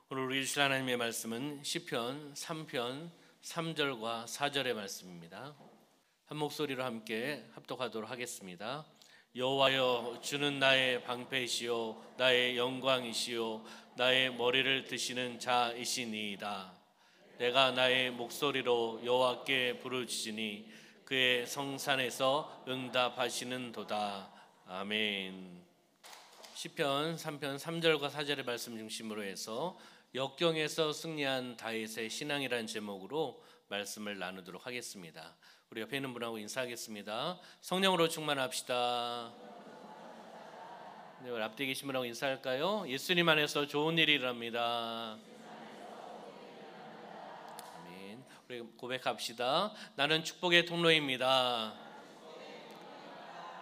오늘 우리 주실 하나님의 말씀은 시편 3편 3절과 4절의 말씀입니다. 한 목소리로 함께 합독하도록 하겠습니다. 여호와여, 주는 나의 방패이시요 나의 영광이시요 나의 머리를 드시는 자이시니이다. 내가 나의 목소리로 여호와께 부르짖으니 그의 성산에서 응답하시는도다. 아멘. 시편 3편 3절과 4절의 말씀 중심으로 해서 역경에서 승리한 다윗의 신앙이라는 제목으로 말씀을 나누도록 하겠습니다. 우리 옆에 있는 분하고 인사하겠습니다. 성령으로 충만합시다. 네, 우리 앞뒤에 계신 분하고 인사할까요? 예수님 안에서 좋은 일이 일어납니다. 아멘. 우리 고백합시다. 나는 축복의 통로입니다.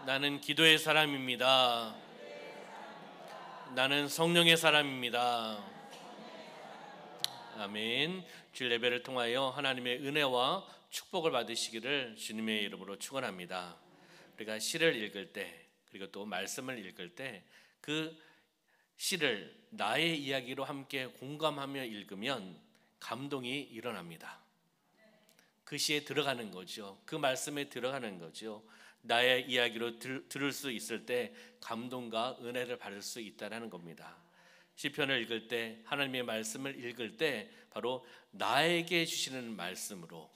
나는 기도의 사람입니다. 나는 성령의 사람입니다. 아멘. 주일 예배를 통하여 하나님의 은혜와 축복을 받으시기를 주님의 이름으로 축원합니다. 우리가 시를 읽을 때, 그리고 또 말씀을 읽을 때 그 시를 나의 이야기로 함께 공감하며 읽으면 감동이 일어납니다. 그 시에 들어가는 거죠. 그 말씀에 들어가는 거죠. 나의 이야기로 들을 수 있을 때 감동과 은혜를 받을 수 있다는 겁니다. 시편을 읽을 때, 하나님의 말씀을 읽을 때 바로 나에게 주시는 말씀으로,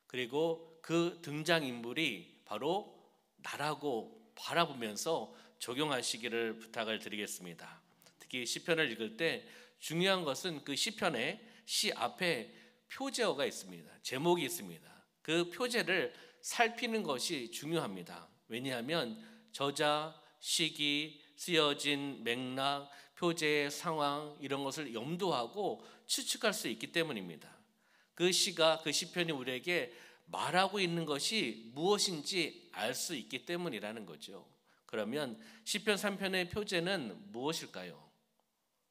그리고 그 등장인물이 바로 나라고 바라보면서 적용하시기를 부탁을 드리겠습니다. 특히 시편을 읽을 때 중요한 것은 그 시편에 시 앞에 표제어가 있습니다. 제목이 있습니다. 그 표제를 살피는 것이 중요합니다. 왜냐하면 저자, 시기, 쓰여진 맥락, 표제의 상황 이런 것을 염두하고 추측할 수 있기 때문입니다. 그 시가, 그 시편이 우리에게 말하고 있는 것이 무엇인지 알 수 있기 때문이라는 거죠. 그러면 시편 3편의 표제는 무엇일까요?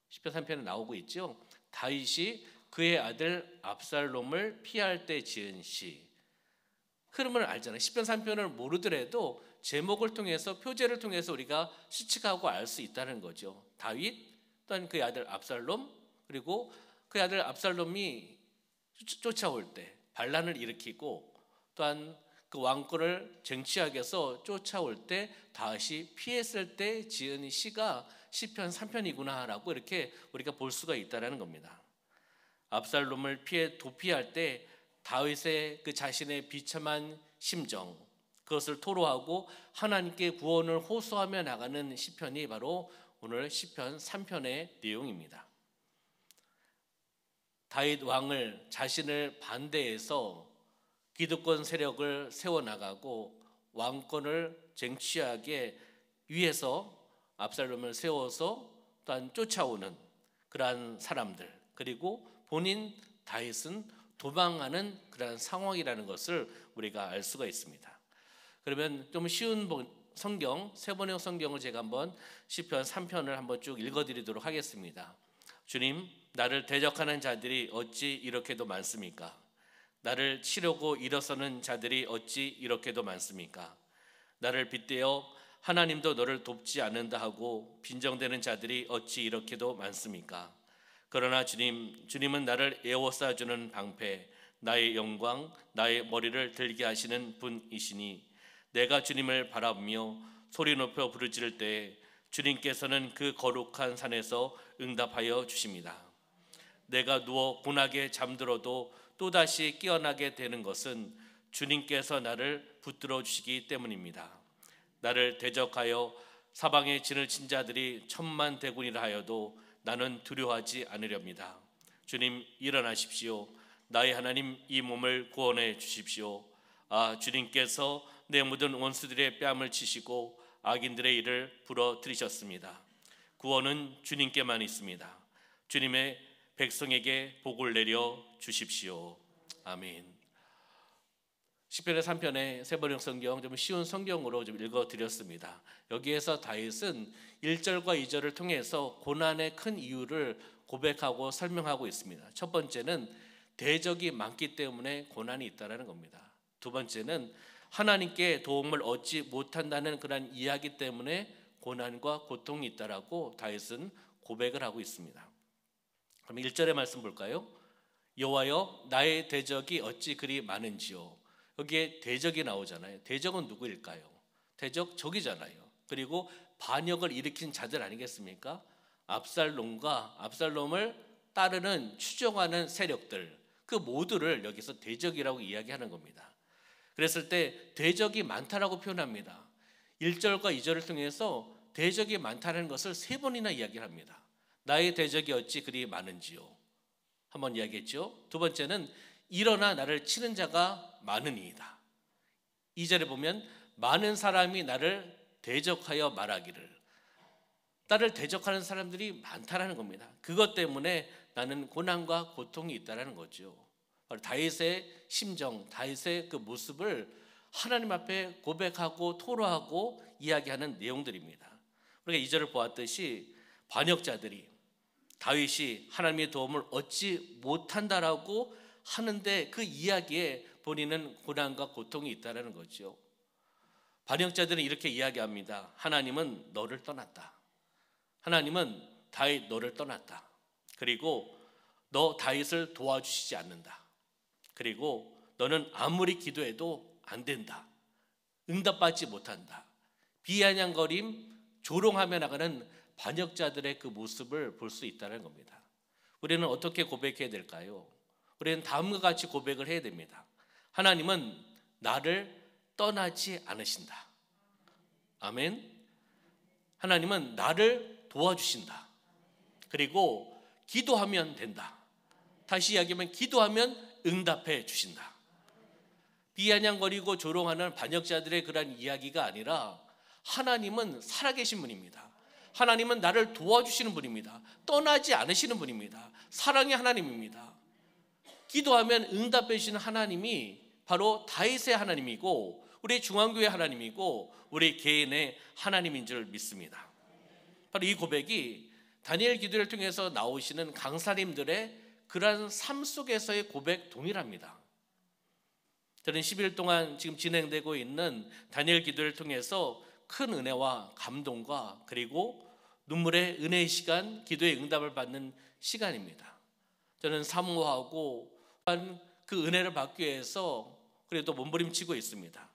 시편 3편에 나오고 있죠. 다윗이 그의 아들 압살롬을 피할 때 지은 시. 흐름을 알잖아요. 시편 3편을 모르더라도 제목을 통해서, 표제를 통해서 우리가 추측하고 알 수 있다는 거죠. 다윗, 또한 그의 아들 압살롬, 그리고 그의 아들 압살롬이 쫓아올 때 반란을 일으키고, 또한 그 왕권을 쟁취하기 위해서 쫓아올 때 다윗이 피했을 때 지은 시가 시편 3편이구나라고 이렇게 우리가 볼 수가 있다는 겁니다. 압살롬을 도피할 때 다윗의 그 자신의 비참한 심정, 그것을 토로하고 하나님께 구원을 호소하며 나가는 시편이 바로 오늘 시편 3편의 내용입니다. 다윗 왕을 자신을 반대해서 기득권 세력을 세워나가고 왕권을 쟁취하기 위해서 압살롬을 세워서 또한 쫓아오는 그러한 사람들, 그리고 본인 다윗은 도망하는 그런 상황이라는 것을 우리가 알 수가 있습니다. 그러면 좀 쉬운 성경, 세 번의 성경을 제가 한번 시편 3편을 한번 쭉 읽어드리도록 하겠습니다. 주님, 나를 대적하는 자들이 어찌 이렇게도 많습니까? 나를 치려고 일어서는 자들이 어찌 이렇게도 많습니까? 나를 빗대어 하나님도 너를 돕지 않는다 하고 빈정대는 자들이 어찌 이렇게도 많습니까? 그러나 주님은 나를 에워싸주는 방패, 나의 영광, 나의 머리를 들게 하시는 분이시니 내가 주님을 바라보며 소리 높여 부르짖을 때 주님께서는 그 거룩한 산에서 응답하여 주십니다. 내가 누워 고나게 잠들어도 또다시 깨어나게 되는 것은 주님께서 나를 붙들어 주시기 때문입니다. 나를 대적하여 사방에 진을 친 자들이 천만대군이라 하여도 나는 두려워하지 않으렵니다. 주님, 일어나십시오. 나의 하나님, 이 몸을 구원해 주십시오. 주님께서 내 모든 원수들의 뺨을 치시고 악인들의 일을 부러뜨리셨습니다. 구원은 주님께만 있습니다. 주님의 백성에게 복을 내려 주십시오. 아멘. 시편의 3편의 세 번역 성경, 좀 쉬운 성경으로 좀 읽어드렸습니다. 여기에서 다윗은 1절과 2절을 통해서 고난의 큰 이유를 고백하고 설명하고 있습니다. 첫 번째는 대적이 많기 때문에 고난이 있다는 겁니다. 두 번째는 하나님께 도움을 얻지 못한다는 그런 이야기 때문에 고난과 고통이 있다라고 다윗은 고백을 하고 있습니다. 그럼 1절의 말씀 볼까요? 여호와여 나의 대적이 어찌 그리 많은지요. 여기에 대적이 나오잖아요. 대적은 누구일까요? 대적 적이잖아요. 그리고 반역을 일으킨 자들 아니겠습니까? 압살롬과 압살롬을 따르는 추종하는 세력들, 그 모두를 여기서 대적이라고 이야기하는 겁니다. 그랬을 때 대적이 많다라고 표현합니다. 1절과 2절을 통해서 대적이 많다는 것을 3번이나 이야기를 합니다. 나의 대적이 어찌 그리 많은지요. 한번 이야기했죠. 두 번째는 일어나 나를 치는 자가 많으니이다. 2절에 보면 많은 사람이 나를 대적하여 말하기를. 나를 대적하는 사람들이 많다라는 겁니다. 그것 때문에 나는 고난과 고통이 있다라는 거죠. 바로 다윗의 심정, 다윗의 그 모습을 하나님 앞에 고백하고 토로하고 이야기하는 내용들입니다. 우리가 2절을 보았듯이 반역자들이 다윗이 하나님의 도움을 얻지 못한다라고 하는데 그 이야기에 본인은 고난과 고통이 있다라는 거죠. 반역자들은 이렇게 이야기합니다. 하나님은 너를 떠났다. 하나님은 다윗 너를 떠났다. 그리고 너 다윗을 도와주시지 않는다. 그리고 너는 아무리 기도해도 안 된다. 응답받지 못한다. 비아냥거림, 조롱하며 나가는 반역자들의 그 모습을 볼 수 있다는 겁니다. 우리는 어떻게 고백해야 될까요? 우리는 다음과 같이 고백을 해야 됩니다. 하나님은 나를 떠나지 않으신다. 아멘. 하나님은 나를 도와주신다. 그리고 기도하면 된다. 다시 이야기하면 기도하면 응답해 주신다. 비아냥거리고 조롱하는 반역자들의 그런 이야기가 아니라 하나님은 살아계신 분입니다. 하나님은 나를 도와주시는 분입니다. 떠나지 않으시는 분입니다. 사랑의 하나님입니다. 기도하면 응답해 주시는 하나님이 바로 다윗의 하나님이고 우리 중앙교회 하나님이고 우리 개인의 하나님인 줄 믿습니다. 바로 이 고백이 다니엘 기도를 통해서 나오시는 강사님들의 그러한 삶 속에서의 고백 동일합니다. 저는 10일 동안 지금 진행되고 있는 다니엘 기도를 통해서 큰 은혜와 감동과 그리고 눈물의 은혜의 시간, 기도의 응답을 받는 시간입니다. 저는 사모하고 그 은혜를 받기 위해서 그래도 몸부림치고 있습니다.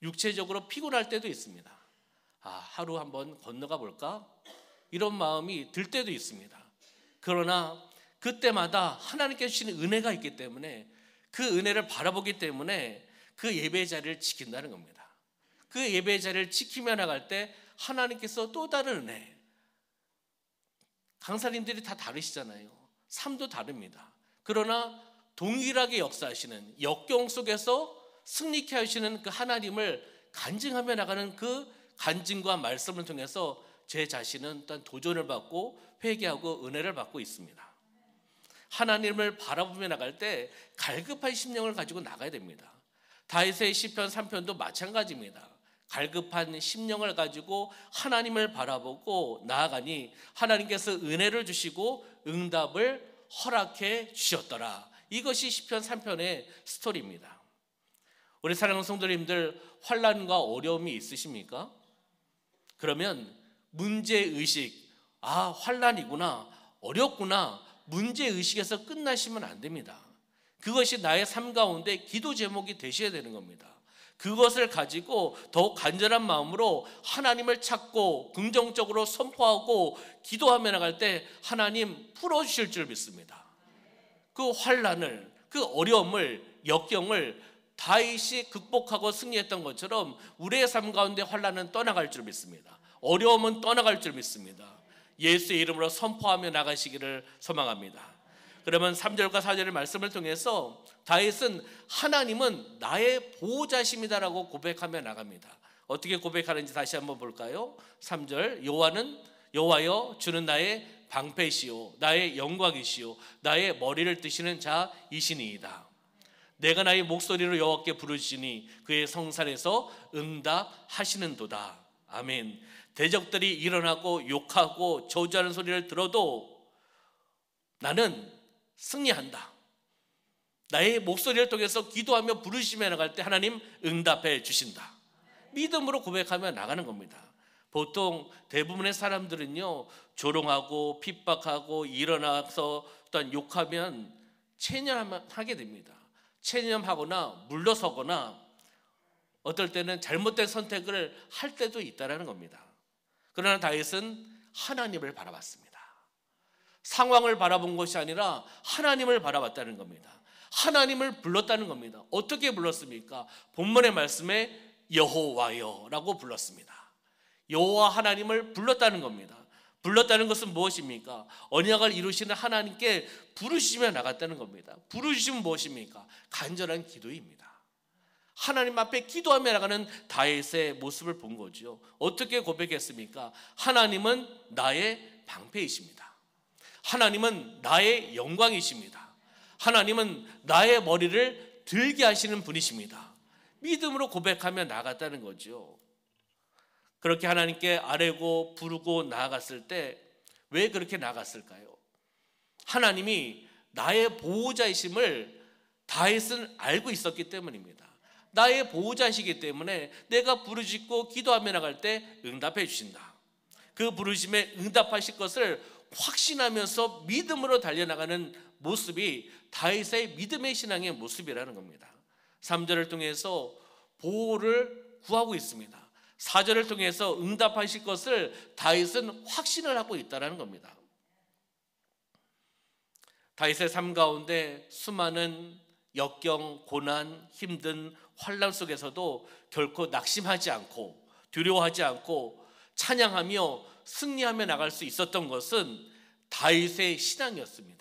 육체적으로 피곤할 때도 있습니다. 하루 한번 건너가 볼까? 이런 마음이 들 때도 있습니다. 그러나 그때마다 하나님께서 주시는 은혜가 있기 때문에 그 은혜를 바라보기 때문에 그 예배 자리를 지킨다는 겁니다. 그 예배 자리를 지키며 나갈 때 하나님께서 또 다른 은혜, 강사님들이 다 다르시잖아요. 삶도 다릅니다. 그러나 동일하게 역사하시는 역경 속에서 승리케 하시는 그 하나님을 간증하며 나가는 그 간증과 말씀을 통해서 제 자신은 일단 도전을 받고 회개하고 은혜를 받고 있습니다. 하나님을 바라보며 나갈 때 갈급한 심령을 가지고 나가야 됩니다. 다윗의 시편 3편도 마찬가지입니다. 갈급한 심령을 가지고 하나님을 바라보고 나아가니 하나님께서 은혜를 주시고 응답을 허락해 주셨더라. 이것이 시편 3편의 스토리입니다. 우리 사랑하는 성도님들, 환난과 어려움이 있으십니까? 그러면 문제의식, 환난이구나, 어렵구나, 문제의식에서 끝나시면 안 됩니다. 그것이 나의 삶 가운데 기도 제목이 되셔야 되는 겁니다. 그것을 가지고 더욱 간절한 마음으로 하나님을 찾고 긍정적으로 선포하고 기도하며 나갈 때 하나님 풀어주실 줄 믿습니다. 그 환난을, 그 어려움을, 역경을 다윗이 극복하고 승리했던 것처럼 우리의 삶 가운데 환난은 떠나갈 줄 믿습니다. 어려움은 떠나갈 줄 믿습니다. 예수의 이름으로 선포하며 나가시기를 소망합니다. 그러면 3절과 4절의 말씀을 통해서 다윗은 하나님은 나의 보호자심이다라고 고백하며 나갑니다. 어떻게 고백하는지 다시 한번 볼까요? 3절, 여호와여 주는 나의 방패시오 나의 영광이시오 나의 머리를 뜨시는 자이시니이다. 내가 나의 목소리로 여호와께 부르시니 그의 성산에서 응답하시는도다. 아멘. 대적들이 일어나고 욕하고 저주하는 소리를 들어도 나는 승리한다. 나의 목소리를 통해서 기도하며 부르시며 나갈 때 하나님 응답해 주신다. 믿음으로 고백하며 나가는 겁니다. 보통 대부분의 사람들은요, 조롱하고 핍박하고 일어나서 또한 욕하면 체념하게 됩니다. 체념하거나 물러서거나 어떨 때는 잘못된 선택을 할 때도 있다라는 겁니다. 그러나 다윗은 하나님을 바라봤습니다. 상황을 바라본 것이 아니라 하나님을 바라봤다는 겁니다. 하나님을 불렀다는 겁니다. 어떻게 불렀습니까? 본문의 말씀에 여호와여라고 불렀습니다. 여호와 하나님을 불렀다는 겁니다. 불렀다는 것은 무엇입니까? 언약을 이루시는 하나님께 부르시며 나갔다는 겁니다. 부르시면 무엇입니까? 간절한 기도입니다. 하나님 앞에 기도하며 나가는 다윗의 모습을 본 거죠. 어떻게 고백했습니까? 하나님은 나의 방패이십니다. 하나님은 나의 영광이십니다. 하나님은 나의 머리를 들게 하시는 분이십니다. 믿음으로 고백하며 나갔다는 거죠. 그렇게 하나님께 아뢰고 부르고 나아갔을 때 왜 그렇게 나갔을까요? 하나님이 나의 보호자이심을 다윗은 알고 있었기 때문입니다. 나의 보호자이시기 때문에 내가 부르짖고 기도하며 나갈 때 응답해 주신다. 그 부르심에 응답하실 것을 확신하면서 믿음으로 달려나가는 모습이 다윗의 믿음의 신앙의 모습이라는 겁니다. 3절을 통해서 보호를 구하고 있습니다. 4절을 통해서 응답하실 것을 다윗은 확신을 하고 있다는 겁니다. 다윗의 삶 가운데 수많은 역경, 고난, 힘든 환난 속에서도 결코 낙심하지 않고 두려워하지 않고 찬양하며 승리하며 나갈 수 있었던 것은 다윗의 신앙이었습니다.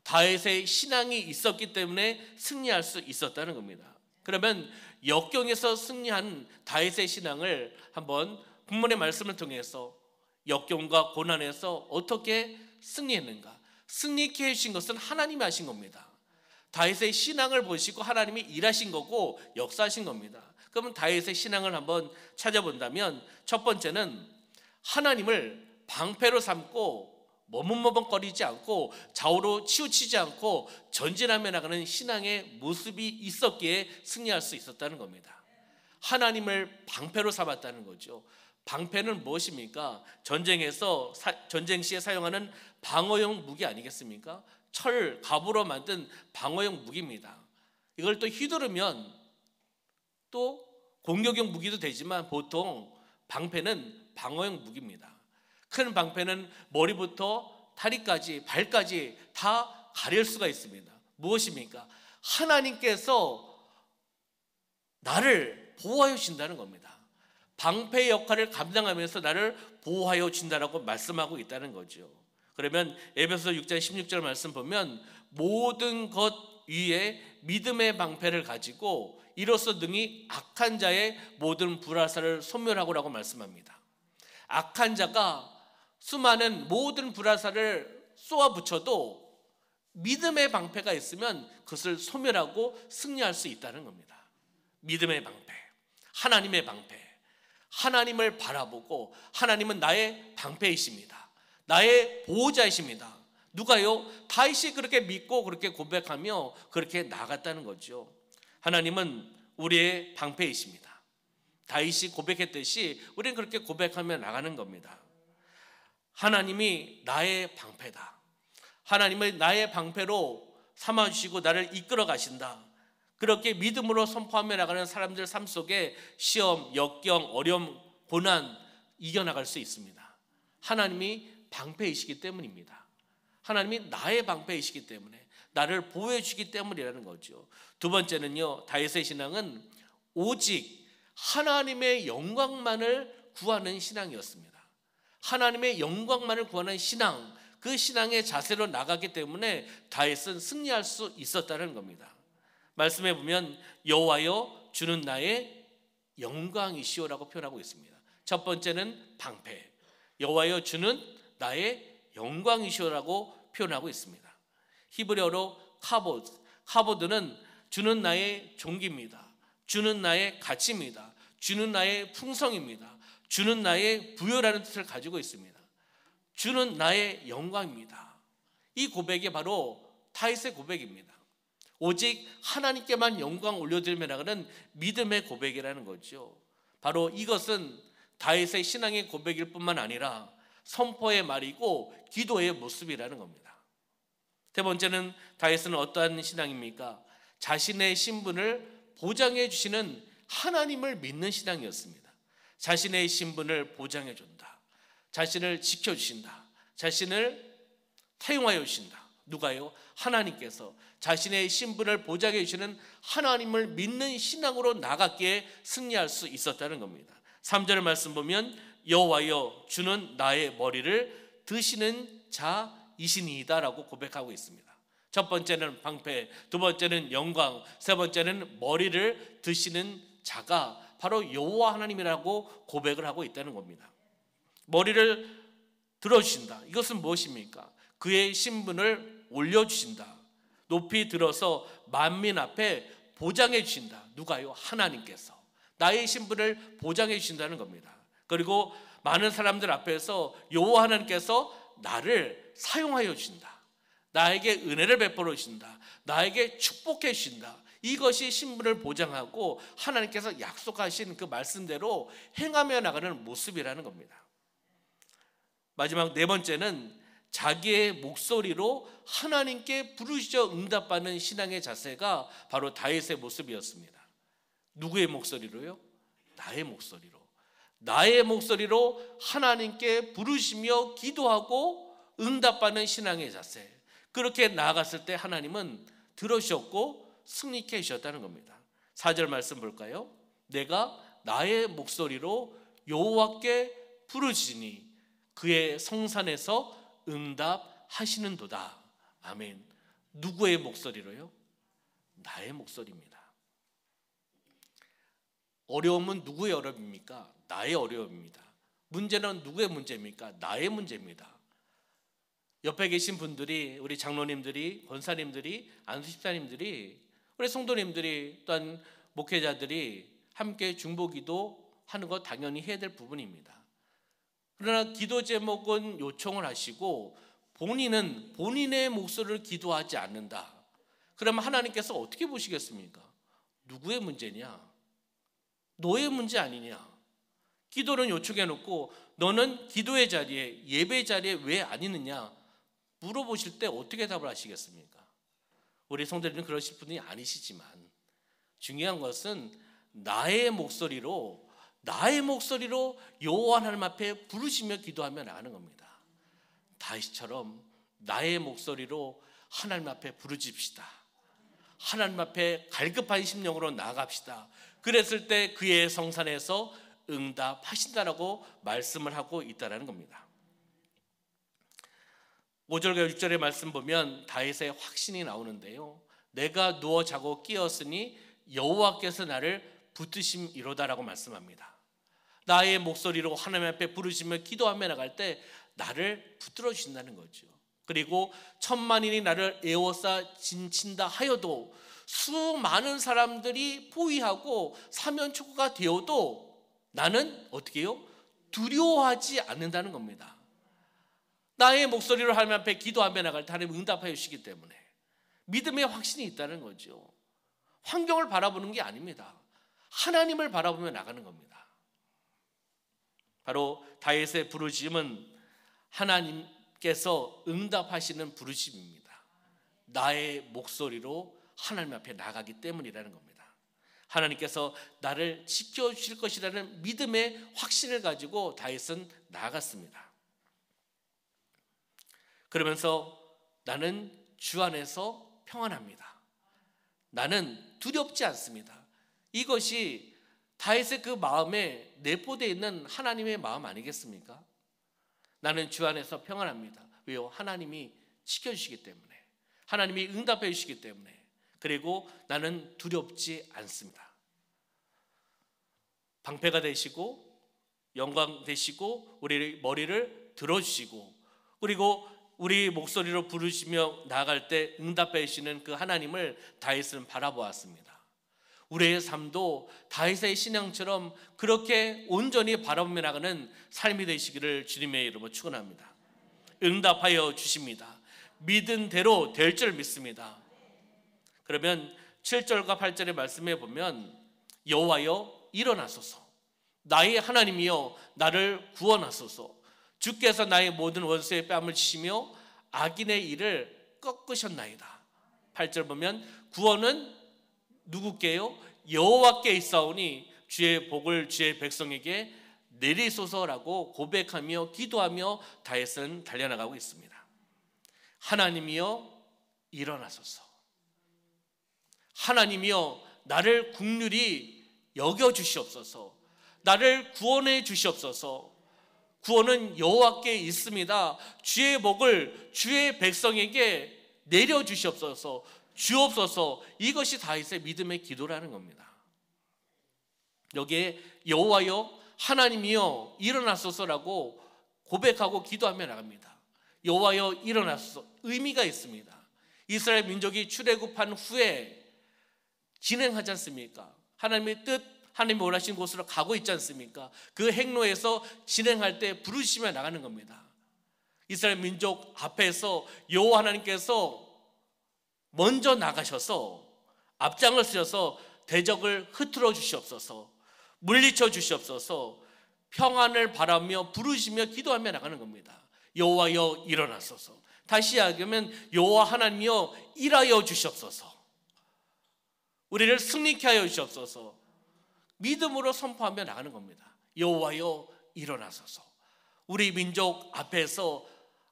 다윗의 신앙이 있었기 때문에 승리할 수 있었다는 겁니다. 그러면 역경에서 승리한 다윗의 신앙을 한번 본문의 말씀을 통해서 역경과 고난에서 어떻게 승리했는가? 승리케 해주신 것은 하나님이 하신 겁니다. 다윗의 신앙을 보시고 하나님이 일하신 거고 역사하신 겁니다. 그러면 다윗의 신앙을 한번 찾아본다면 첫 번째는 하나님을 방패로 삼고 머뭇머뭇거리지 않고 좌우로 치우치지 않고 전진하며 나가는 신앙의 모습이 있었기에 승리할 수 있었다는 겁니다. 하나님을 방패로 삼았다는 거죠. 방패는 무엇입니까? 전쟁 시에 사용하는 방어용 무기 아니겠습니까? 철, 갑으로 만든 방어용 무기입니다. 이걸 또 휘두르면 또 공격용 무기도 되지만 보통 방패는 방어용 무기입니다. 큰 방패는 머리부터 다리까지 발까지 다 가릴 수가 있습니다. 무엇입니까? 하나님께서 나를 보호하여 주신다는 겁니다. 방패의 역할을 감당하면서 나를 보호하여 준다라고 말씀하고 있다는 거죠. 그러면 에베소서 6장 16절 말씀 보면 모든 것 위에 믿음의 방패를 가지고 이로써 능히 악한 자의 모든 불화살을 소멸하고라고 말씀합니다. 악한 자가 수많은 모든 불화살을 쏘아붙여도 믿음의 방패가 있으면 그것을 소멸하고 승리할 수 있다는 겁니다. 믿음의 방패, 하나님의 방패, 하나님을 바라보고 하나님은 나의 방패이십니다. 나의 보호자이십니다. 누가요? 다윗이 그렇게 믿고 그렇게 고백하며 그렇게 나갔다는 거죠. 하나님은 우리의 방패이십니다. 다윗이 고백했듯이 우리는 그렇게 고백하며 나가는 겁니다. 하나님이 나의 방패다. 하나님을 나의 방패로 삼아주시고 나를 이끌어 가신다. 그렇게 믿음으로 선포하며 나가는 사람들 삶 속에 시험, 역경, 어려움, 고난 이겨나갈 수 있습니다. 하나님이 방패이시기 때문입니다. 하나님이 나의 방패이시기 때문에 나를 보호해 주기 때문이라는 거죠. 두 번째는요, 다윗의 신앙은 오직 하나님의 영광만을 구하는 신앙이었습니다. 하나님의 영광만을 구하는 신앙, 그 신앙의 자세로 나가기 때문에 다윗은 승리할 수 있었다는 겁니다. 말씀해 보면 여호와여 주는 나의 영광이시오라고 표현하고 있습니다. 첫 번째는 방패, 여호와여 주는 나의 영광이시오라고 표현하고 있습니다. 히브리어로 카보드, 카보드는 주는 나의 종기입니다. 주는 나의 가치입니다. 주는 나의 풍성입니다. 주는 나의 부여라는 뜻을 가지고 있습니다. 주는 나의 영광입니다. 이 고백이 바로 다윗의 고백입니다. 오직 하나님께만 영광 올려드리며 나가는 믿음의 고백이라는 거죠. 바로 이것은 다윗의 신앙의 고백일 뿐만 아니라 선포의 말이고 기도의 모습이라는 겁니다. 세 번째는 다윗은 어떠한 신앙입니까? 자신의 신분을 보장해 주시는 하나님을 믿는 신앙이었습니다. 자신의 신분을 보장해 준다. 자신을 지켜주신다. 자신을 사용하여 주신다. 누가요? 하나님께서 자신의 신분을 보장해 주시는 하나님을 믿는 신앙으로 나갔기에 승리할 수 있었다는 겁니다. 3절 말씀 보면 여호와여 주는 나의 머리를 드시는 자이시니이다 라고 고백하고 있습니다. 첫 번째는 방패, 두 번째는 영광, 세 번째는 머리를 드시는 자가 바로 여호와 하나님이라고 고백을 하고 있다는 겁니다. 머리를 들어주신다. 이것은 무엇입니까? 그의 신분을 올려주신다. 높이 들어서 만민 앞에 보장해 주신다. 누가요? 하나님께서 나의 신분을 보장해 주신다는 겁니다. 그리고 많은 사람들 앞에서 여호와 하나님께서 나를 사용하여 주신다. 나에게 은혜를 베풀어 주신다. 나에게 축복해 주신다. 이것이 신분을 보장하고 하나님께서 약속하신 그 말씀대로 행하며 나가는 모습이라는 겁니다. 마지막 네 번째는 자기의 목소리로 하나님께 부르짖어 응답받는 신앙의 자세가 바로 다윗의 모습이었습니다. 누구의 목소리로요? 나의 목소리로. 나의 목소리로 하나님께 부르시며 기도하고 응답받는 신앙의 자세. 그렇게 나아갔을 때 하나님은 들으셨고 승리케 해주셨다는 겁니다. 4절 말씀 볼까요? 내가 나의 목소리로 여호와께 부르짖으니 그의 성산에서 응답하시는도다. 아멘. 누구의 목소리로요? 나의 목소리입니다. 어려움은 누구의 어려움입니까? 나의 어려움입니다. 문제는 누구의 문제입니까? 나의 문제입니다. 옆에 계신 분들이, 우리 장로님들이, 권사님들이, 안수집사님들이, 우리 성도님들이, 또한 목회자들이 함께 중보기도 하는 것 당연히 해야 될 부분입니다. 그러나 기도 제목은 요청을 하시고 본인은 본인의 목소리를 기도하지 않는다. 그러면 하나님께서 어떻게 보시겠습니까? 누구의 문제냐? 너의 문제 아니냐? 기도는 요청해 놓고 너는 기도의 자리에, 예배 자리에 왜 안 있느냐 물어보실 때 어떻게 답을 하시겠습니까? 우리 성도님은 그러실 분이 아니시지만 중요한 것은 나의 목소리로 여호와 하나님 앞에 부르시며 기도하며 나가는 겁니다. 다윗처럼 나의 목소리로 하나님 앞에 부르짖읍시다. 하나님 앞에 갈급한 심령으로 나아갑시다. 그랬을 때 그의 성산에서 응답하신다라고 말씀을 하고 있다는 겁니다. 5절과 6절의 말씀 보면 다윗의 확신이 나오는데요. 내가 누워 자고 깨었으니 여호와께서 나를 붙드심이로다라고 말씀합니다. 나의 목소리로 하나님 앞에 부르시며 기도하며 나갈 때 나를 붙들어 주신다는 거죠. 그리고 천만인이 나를 에워싸 진친다 하여도 수많은 사람들이 포위하고 사면초구가 되어도 나는 어떻게 해요? 두려워하지 않는다는 겁니다. 나의 목소리로 하나님 앞에 기도하며 나갈 때 하나님 응답하여 주시기 때문에 믿음의 확신이 있다는 거죠. 환경을 바라보는 게 아닙니다. 하나님을 바라보며 나가는 겁니다. 바로 다윗의 부르짖음은 하나님께서 응답하시는 부르짖음입니다. 나의 목소리로 하나님 앞에 나가기 때문이라는 겁니다. 하나님께서 나를 지켜주실 것이라는 믿음의 확신을 가지고 다윗은 나아갔습니다. 그러면서 나는 주 안에서 평안합니다. 나는 두렵지 않습니다. 이것이 다윗의 그 마음에 내포되어 있는 하나님의 마음 아니겠습니까? 나는 주 안에서 평안합니다. 왜요? 하나님이 지켜주시기 때문에, 하나님이 응답해 주시기 때문에, 그리고 나는 두렵지 않습니다. 방패가 되시고 영광 되시고 우리 머리를 들어주시고 그리고 우리 목소리로 부르시며 나아갈 때 응답해 주시는 그 하나님을 다윗은 바라보았습니다. 우리의 삶도 다윗의 신앙처럼 그렇게 온전히 바라보며 나가는 삶이 되시기를 주님의 이름으로 축원합니다. 응답하여 주십니다. 믿은 대로 될 줄 믿습니다. 그러면 7절과 8절의 말씀에 보면 여호와여 일어나소서, 나의 하나님이여 나를 구원하소서, 주께서 나의 모든 원수의 뺨을 치시며 악인의 일을 꺾으셨나이다. 8절 보면 구원은 누구께요? 여호와께 있사오니 주의 복을 주의 백성에게 내리소서라고 고백하며 기도하며 다윗은 달려나가고 있습니다. 하나님이여 일어나소서. 하나님이여 나를 긍휼히 여겨 주시옵소서. 나를 구원해 주시옵소서. 구원은 여호와께 있습니다. 주의 복을 주의 백성에게 내려 주시옵소서. 주옵소서. 이것이 다윗의 믿음의 기도라는 겁니다. 여기에 여호와여 하나님이여 일어나소서라고 고백하고 기도하며 나갑니다. 여호와여 일어나소서. 의미가 있습니다. 이스라엘 민족이 출애굽한 후에 진행하지 않습니까? 하나님의 뜻, 하나님이 원하신 곳으로 가고 있지 않습니까? 그 행로에서 진행할 때 부르시며 나가는 겁니다. 이스라엘 민족 앞에서 여호와 하나님께서 먼저 나가셔서 앞장을 쓰셔서 대적을 흩트러 주시옵소서, 물리쳐 주시옵소서, 평안을 바라며 부르시며 기도하며 나가는 겁니다. 여호와여 일어나소서. 다시 이야기하면 여호와 하나님이여 일하여 주시옵소서. 우리를 승리케 하여 주시옵소서. 믿음으로 선포하며 나가는 겁니다. 여호와여 일어나소서. 우리 민족 앞에서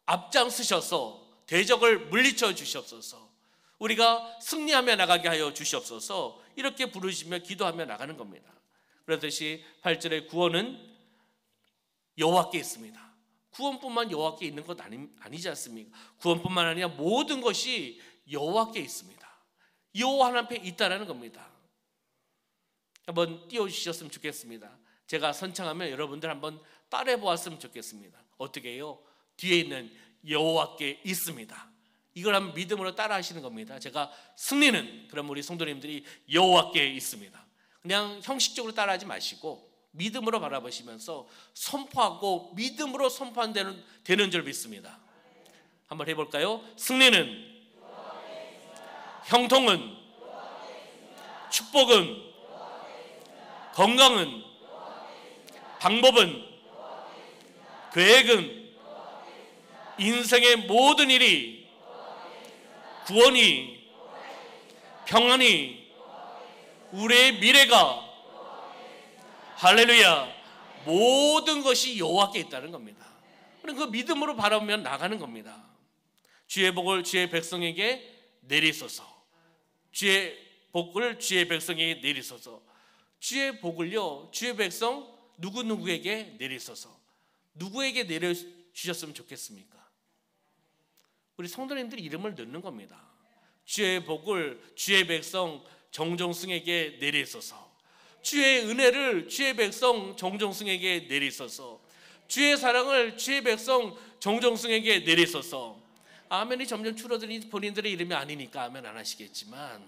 앞장서셔서 대적을 물리쳐 주시옵소서. 우리가 승리하며 나가게 하여 주시옵소서. 이렇게 부르시며 기도하며 나가는 겁니다. 그렇듯이 8절의 구원은 여호와께 있습니다. 구원뿐만 여호와께 있는 것 아니지 않습니까? 구원뿐만 아니라 모든 것이 여호와께 있습니다. 여호와 하나님 앞에 있다라는 겁니다. 한번 띄워주셨으면 좋겠습니다. 제가 선창하면 여러분들 한번 따라해 보았으면 좋겠습니다. 어떻게 해요? 뒤에 있는 여호와께 있습니다. 이걸 한번 믿음으로 따라 하시는 겁니다. 제가 승리는, 그럼 우리 성도님들이 여호와께 있습니다. 그냥 형식적으로 따라하지 마시고 믿음으로 바라보시면서 선포하고 믿음으로 선포하는 되는 줄 믿습니다. 한번 해볼까요? 승리는, 형통은, 축복은, 건강은, 방법은, 계획은, 인생의 모든 일이, 구원이, 평안이, 우리의 미래가, 할렐루야, 모든 것이 여호와께 있다는 겁니다. 그 믿음으로 바라보면 나가는 겁니다. 주의 복을 주의 백성에게 내리소서. 주의 복을 주의 백성에게 내리소서. 주의 복을요, 주의 백성 누구누구에게 내리소서. 누구에게 내려주셨으면 좋겠습니까? 우리 성도님들이 이름을 넣는 겁니다. 주의 복을 주의 백성 정종승에게 내리소서. 주의 은혜를 주의 백성 정종승에게 내리소서. 주의 사랑을 주의 백성 정종승에게 내리소서. 아멘이 점점 줄어드니 본인들의 이름이 아니니까 아멘 안 하시겠지만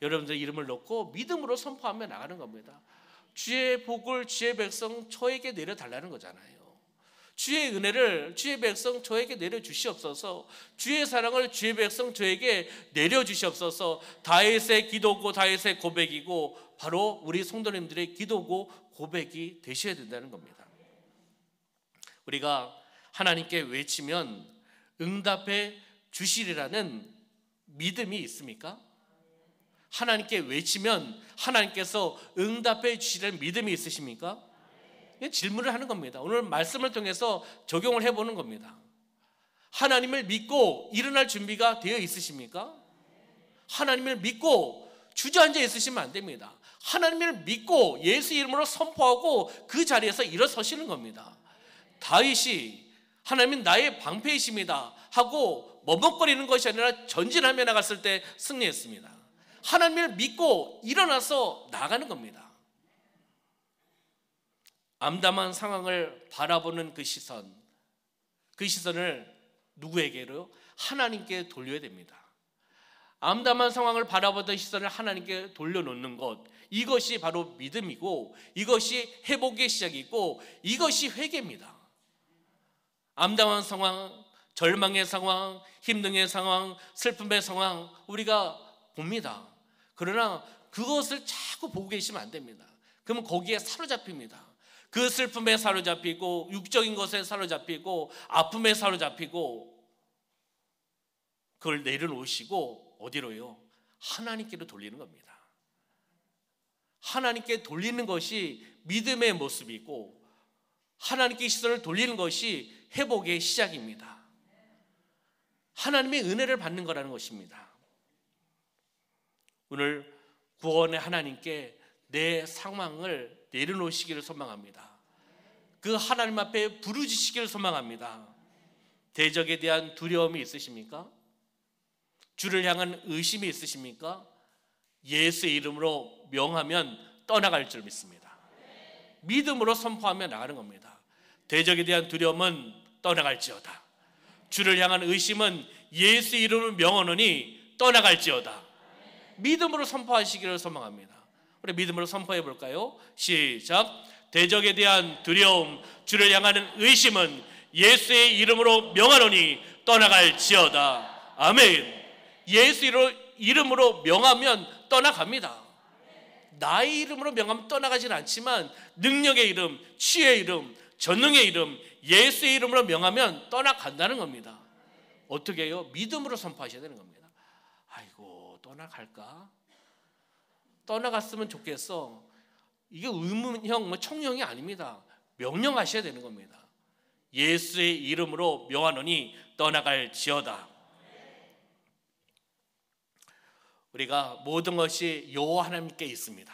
여러분들 이름을 넣고 믿음으로 선포하며 나가는 겁니다. 주의 복을 주의 백성 저에게 내려달라는 거잖아요. 주의 은혜를 주의 백성 저에게 내려주시옵소서. 주의 사랑을 주의 백성 저에게 내려주시옵소서. 다윗의 기도고 다윗의 고백이고 바로 우리 성도님들의 기도고 고백이 되셔야 된다는 겁니다. 우리가 하나님께 외치면 응답해 주시리라는 믿음이 있습니까? 하나님께 외치면 하나님께서 응답해 주시리라는 믿음이 있으십니까? 질문을 하는 겁니다. 오늘 말씀을 통해서 적용을 해보는 겁니다. 하나님을 믿고 일어날 준비가 되어 있으십니까? 하나님을 믿고 주저앉아 있으시면 안 됩니다. 하나님을 믿고 예수 이름으로 선포하고 그 자리에서 일어서시는 겁니다. 다윗이 하나님은 나의 방패이십니다 하고 머뭇거리는 것이 아니라 전진하며 나갔을 때 승리했습니다. 하나님을 믿고 일어나서 나가는 겁니다. 암담한 상황을 바라보는 그 시선을 누구에게로? 하나님께 돌려야 됩니다. 암담한 상황을 바라보던 시선을 하나님께 돌려놓는 것, 이것이 바로 믿음이고 이것이 회복의 시작이고 이것이 회개입니다. 암담한 상황, 절망의 상황, 힘듦의 상황, 슬픔의 상황 우리가 봅니다. 그러나 그것을 자꾸 보고 계시면 안 됩니다. 그러면 거기에 사로잡힙니다. 그 슬픔에 사로잡히고 육적인 것에 사로잡히고 아픔에 사로잡히고 그걸 내려놓으시고 어디로요? 하나님께로 돌리는 겁니다. 하나님께 돌리는 것이 믿음의 모습이고 하나님께 시선을 돌리는 것이 회복의 시작입니다. 하나님의 은혜를 받는 거라는 것입니다. 오늘 구원의 하나님께 내 상황을 내려놓으시기를 소망합니다. 그 하나님 앞에 부르짖으시기를 소망합니다. 대적에 대한 두려움이 있으십니까? 주를 향한 의심이 있으십니까? 예수의 이름으로 명하면 떠나갈 줄 믿습니다. 믿음으로 선포하며 나가는 겁니다. 대적에 대한 두려움은 떠나갈지어다. 주를 향한 의심은 예수의 이름으로 명하노니 떠나갈지어다. 믿음으로 선포하시기를 소망합니다. 우리 믿음으로 선포해 볼까요? 시작. 대적에 대한 두려움, 주를 향하는 의심은 예수의 이름으로 명하노니 떠나갈지어다. 아멘. 예수 이름으로 명하면 떠나갑니다. 나의 이름으로 명하면 떠나가진 않지만 능력의 이름, 치유의 이름, 전능의 이름, 예수의 이름으로 명하면 떠나간다는 겁니다. 어떻게 해요? 믿음으로 선포하셔야 되는 겁니다. 아이고, 떠나갈까? 떠나갔으면 좋겠어. 이게 의문형, 청령이 아닙니다. 명령하셔야 되는 겁니다. 예수의 이름으로 명하노니 떠나갈지어다. 우리가 모든 것이 여호와 하나님께 있습니다.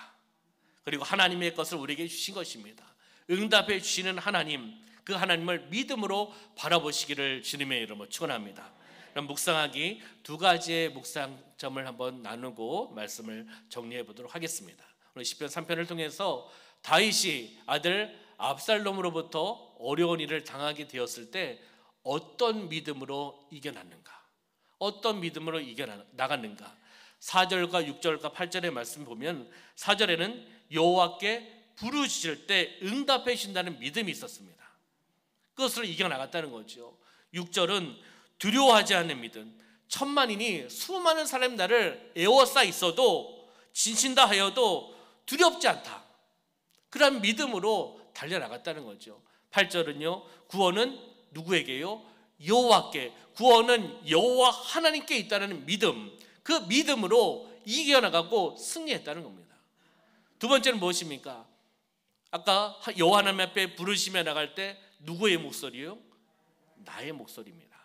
그리고 하나님의 것을 우리에게 주신 것입니다. 응답해 주시는 하나님, 그 하나님을 믿음으로 바라보시기를 주님의 이름으로 축원합니다. 그럼 묵상하기 두 가지의 묵상점을 한번 나누고 말씀을 정리해 보도록 하겠습니다. 오늘 시편 3편을 통해서 다윗이 아들 압살롬으로부터 어려운 일을 당하게 되었을 때 어떤 믿음으로 이겨났는가? 어떤 믿음으로 이겨나갔는가? 4절과 6절과 8절의 말씀 보면 4절에는 여호와께 부르짖을 때 응답해 주신다는 믿음이 있었습니다. 그것을 이겨나갔다는 거죠. 6절은 두려워하지 않는 믿음. 천만인이 수많은 사람이 나를 에워싸 있어도 진친다 하여도 두렵지 않다. 그런 믿음으로 달려나갔다는 거죠. 8절은요. 구원은 누구에게요? 여호와께. 구원은 여호와 하나님께 있다는 믿음. 그 믿음으로 이겨나가고 승리했다는 겁니다. 두 번째는 무엇입니까? 아까 여호와 하나님 앞에 부르시며 나갈 때 누구의 목소리요? 나의 목소리입니다.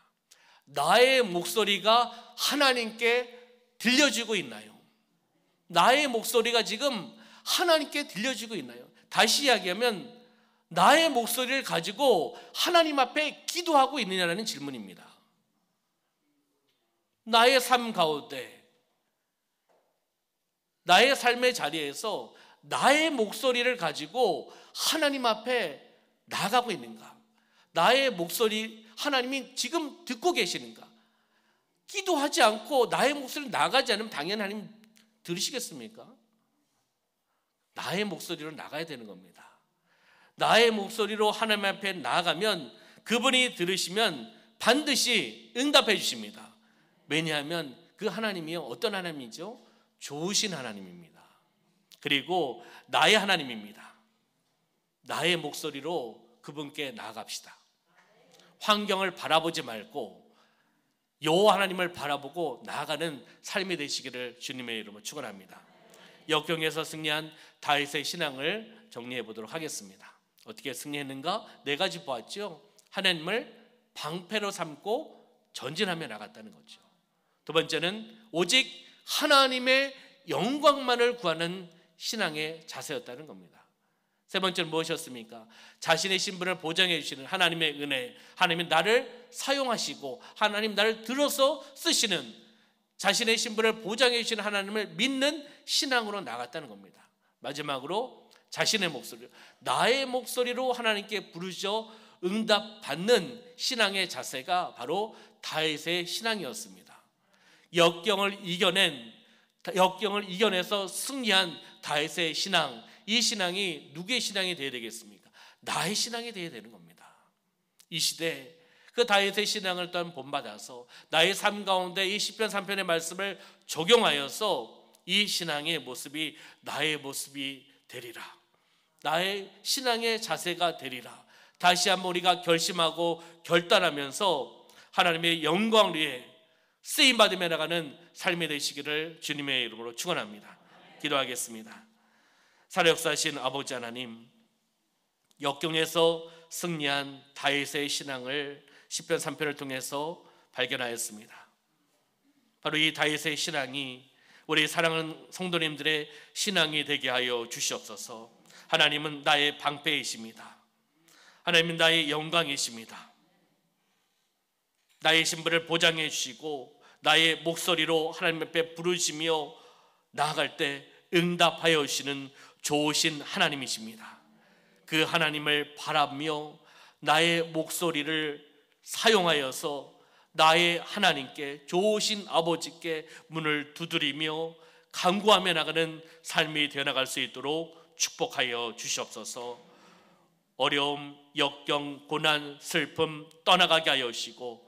나의 목소리가 하나님께 들려지고 있나요? 나의 목소리가 지금 하나님께 들려지고 있나요? 다시 이야기하면 나의 목소리를 가지고 하나님 앞에 기도하고 있느냐라는 질문입니다. 나의 삶 가운데, 나의 삶의 자리에서 나의 목소리를 가지고 하나님 앞에 나가고 있는가? 나의 목소리 하나님이 지금 듣고 계시는가? 기도하지 않고 나의 목소리를 나가지 않으면 당연히 하나님 들으시겠습니까? 나의 목소리로 나가야 되는 겁니다. 나의 목소리로 하나님 앞에 나아가면 그분이 들으시면 반드시 응답해 주십니다. 왜냐하면 그 하나님이 어떤 하나님이죠? 좋으신 하나님입니다. 그리고 나의 하나님입니다. 나의 목소리로 그분께 나아갑시다. 환경을 바라보지 말고 여호와 하나님을 바라보고 나아가는 삶이 되시기를 주님의 이름으로 축원합니다. 역경에서 승리한 다윗의 신앙을 정리해 보도록 하겠습니다. 어떻게 승리했는가? 네 가지 보았죠. 하나님을 방패로 삼고 전진하며 나갔다는 거죠. 두 번째는 오직 하나님의 영광만을 구하는 신앙의 자세였다는 겁니다. 세 번째는 무엇이었습니까? 자신의 신분을 보장해 주시는 하나님의 은혜, 하나님이 나를 사용하시고 하나님 나를 들어서 쓰시는 자신의 신분을 보장해 주시는 하나님을 믿는 신앙으로 나갔다는 겁니다. 마지막으로 자신의 목소리, 나의 목소리로 하나님께 부르짖어 응답받는 신앙의 자세가 바로 다윗의 신앙이었습니다. 역경을 이겨내서 승리한 다윗의 신앙, 이 신앙이 누구의 신앙이 되어야 되겠습니까? 나의 신앙이 되어야 되는 겁니다. 이 시대 그 다윗의 신앙을 또한 본받아서 나의 삶 가운데 이 시편 3편의 말씀을 적용하여서 이 신앙의 모습이 나의 모습이 되리라. 나의 신앙의 자세가 되리라. 다시 한번 우리가 결심하고 결단하면서 하나님의 영광을 위해 쓰임 받으며 나가는 삶이 되시기를 주님의 이름으로 축원합니다. 기도하겠습니다. 살아 역사하신 아버지 하나님, 역경에서 승리한 다윗의 신앙을 시편 3편을 통해서 발견하였습니다. 바로 이 다윗의 신앙이 우리 사랑하는 성도님들의 신앙이 되게 하여 주시옵소서. 하나님은 나의 방패이십니다. 하나님은 나의 영광이십니다. 나의 신분을 보장해 주시고 나의 목소리로 하나님 앞에 부르시며 나아갈 때 응답하여 주시는 좋으신 하나님이십니다. 그 하나님을 바라며 나의 목소리를 사용하여서 나의 하나님께, 좋으신 아버지께 문을 두드리며 간구하며 나가는 삶이 되어나갈 수 있도록 축복하여 주시옵소서. 어려움, 역경, 고난, 슬픔 떠나가게 하여 주시고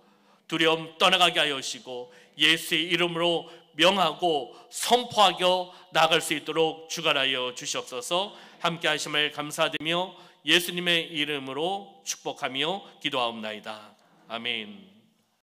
두려움 떠나가게 하여 주시고 예수의 이름으로 명하고 선포하여 나갈 수 있도록 주관하여 주시옵소서. 함께 하심을 감사드리며 예수님의 이름으로 축복하며 기도하옵나이다. 아멘.